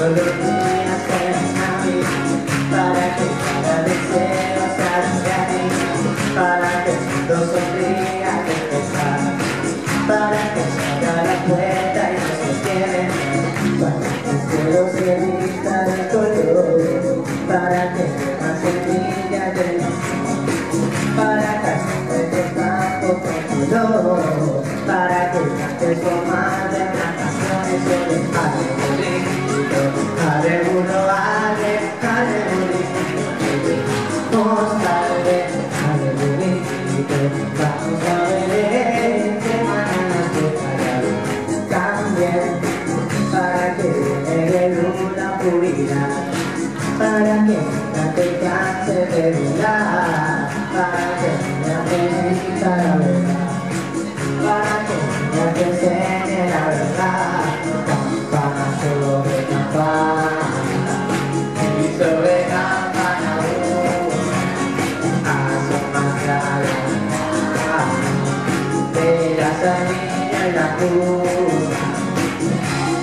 los días sean Navidad, para que cada deseo salga de mí, para que el mundo sonría de empezar, para que salga la puerta y no se quede, para que el cielo se vista de color, para que más semillas de luz, para que el campo con color, para que cantes con más de las canciones sobre ale bonito, ale bonito, ale bonito, vamos a ver qué mañana te cambien, para que llegue luna pura, para que no te canses de volar, para que no te necesites la verdad, para que no te enseñe la verdad, campana sobre campana, y sobre campana, asomando a la luna, de la semilla en la cruz,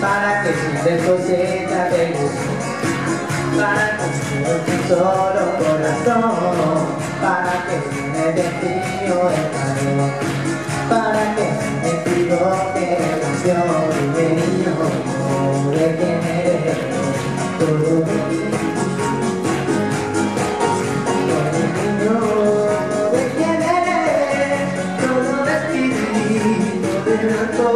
para que si te cosecha te guste, para que un solo corazón, para que me desvío el calor, para que me equivoque de canción y de niño, de quién eres, todo niño, de quién eres, todo vestido de blanco.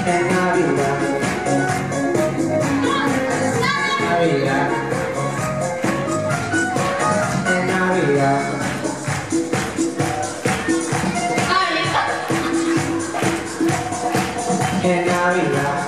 En Navidad, Navidad, en Navidad, en Navidad.